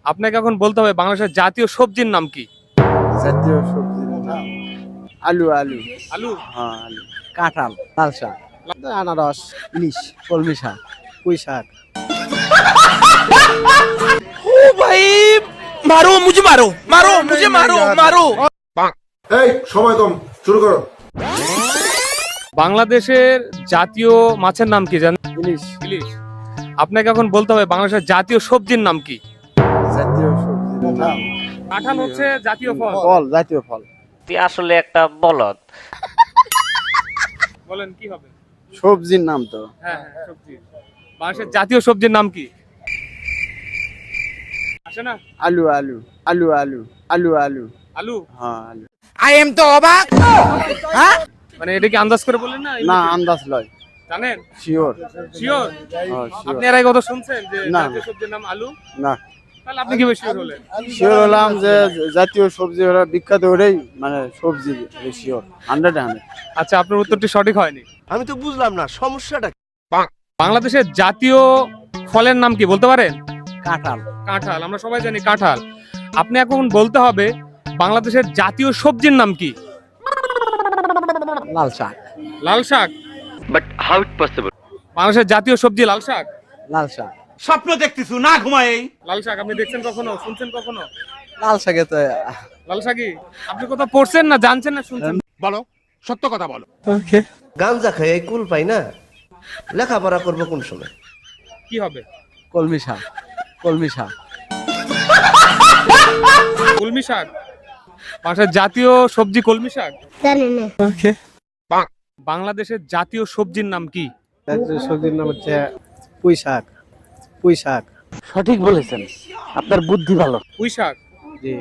আপনাকে এখন বলতে হবে বাংলাদেশের জাতীয় সবজির নাম কি? জাতীয় সবজির নাম আলু আলু আলু, হ্যাঁ আলু কাঁঠাল লাল শাক আনারস ইলিশ কলমি শাক পুঁই শাক এই সময় কম শুরু করো। বাংলাদেশের জাতীয় মাছের নাম কি জানেন? ইলিশ ইলিশ। আপনাকে এখন বলতে হবে বাংলাদেশের জাতীয় সবজির নাম কি? জাতীয় সবজির নাম কাঁঠাল হচ্ছে জাতীয় ফল। ফল জাতীয় ফল তুই আসলে একটা বলদ। বলেন কি হবে? সবজির নাম তো হ্যাঁ হ্যাঁ, সবজি। বাংলাদেশের জাতীয় সবজির নাম কি? আসে না? আলু আলু আলু আলু আলু আলু আলু। হ্যাঁ আলু মানে এটা কি আন্দাজ করে বললেন না? না আন্দাজ লয় জানেন? Sure sure? হ্যাঁ শিওর আপনি এর আগে কথা শুনছেন যে না। জাতীয় সবজির নাম আলু? না তাহলে আপনি কিভাবে শিওর হলেন? শিওর হলাম যে জাতীয় সবজি ওরা বিখ্যাত ওটাই মানে সবজি শিওর 100 আচ্ছা, আপনার উত্তরটি সঠিক হয়নি। আমি তো বুঝলাম না সমস্যাটা কি? বাংলাদেশের জাতীয় ফলের নাম কি বলতে পারেন? কাঁঠাল কাঁঠাল। আমরা সবাই জানি কাঁঠাল। আপনি এখন বলতে হবে বাংলাদেশের জাতীয় সবজির নাম কি? লাল শাক লাল শাক। But how it possible? বাংলাদেশের জাতীয় সবজি লাল শাক। লাল শাক স্বপ্ন দেখতেছু না ঘুমাই। লাল শাক আপনি দেখছেন কখনো, শুনছেন কখনো? লাল শাকে তো লাল শাকই আপনি কোথাও পড়ছেন না, জানছেন না, শুনছেন? বলো, সত্য কথা বলো। গাঞ্জা খাই কুল পাই না, লেখাপড়া করবো কোন সময়? কি হবে? কলমি শাক কলমি শাক কলমি শাক। বাংলাদেশের জাতীয় সবজি কলমি শাক। বাংলাদেশের জাতীয় সবজির নাম কি? জাতীয় সবজির নাম হচ্ছে পুঁই শাক পুঁই শাক সঠিক বলেছেন, আপনার বুদ্ধি ভালো। পুঁই শাক। জি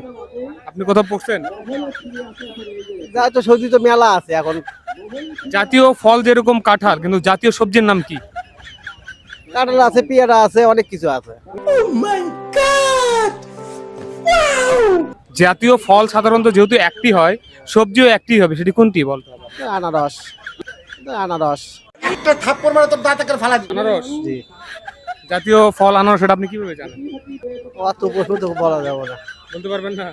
আপনি কোথাও পড়ছেন? জাতীয় সবজি তো মেলা আছে এখন জাতীয় ফল যেরকম কাঁঠাল, কিন্তু জাতীয় সবজির নাম কি? কাঁঠাল আছে পেয়ারা আছে অনেক কিছু আছে জাতীয় ফল সাধারণত যেহেতু একটি হয়, সবজিও একটি হবে, সেটি কোনটি বলতে হবে? আনারস আনারস একটা থাপ্পড় মারে তোর দাঁতে ফালা দিই। আনারস। জি জাতীয় ফল আনারস, সেটা আপনি কিভাবে জানেন? অত প্রশ্ন তো বলা যাবে না বলতে পারবেন না?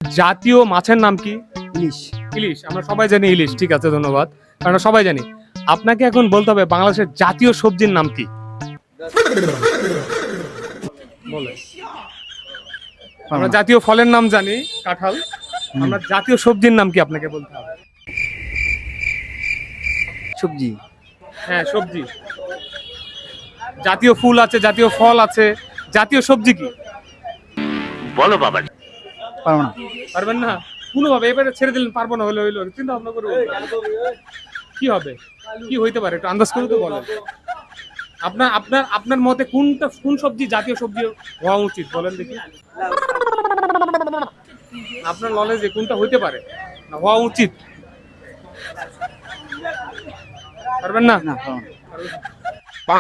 জাতীয় মাছের নাম কি? ইলিশ ইলিশ। আমরা সবাই জানি ইলিশ। ঠিক আছে, ধন্যবাদ। আমরা সবাই জানি। আপনাকে এখন বলতে হবে বাংলাদেশের জাতীয় সবজির নাম কি? বলেন। আমরা জাতীয় ফলের নাম জানি কাঁঠাল। আমরা জাতীয় সবজির নাম কি আপনাকে বলতে হবে? সবজি হ্যাঁ, সবজি। জাতীয় ফুল আছে, জাতীয় ফল আছে, জাতীয় সবজি কি? বলো বাবা। পারবো না পারবেন না কোনোভাবে? এবারে ছেড়ে দিলেন, পারবো না, হইলো হইলো, চিন্তা ভাবনা করে বলবেন। কি হবে, কি হইতে পারে একটু আন্দাজ করে তো বলেন। আপনার আপনার আপনার মতে কোন সবজি জাতীয় সবজি হওয়া উচিত বলেন দেখি। আপনার নলেজে কোনটা হইতে পারে না হওয়া উচিত? পারবেন না? না পারবো না।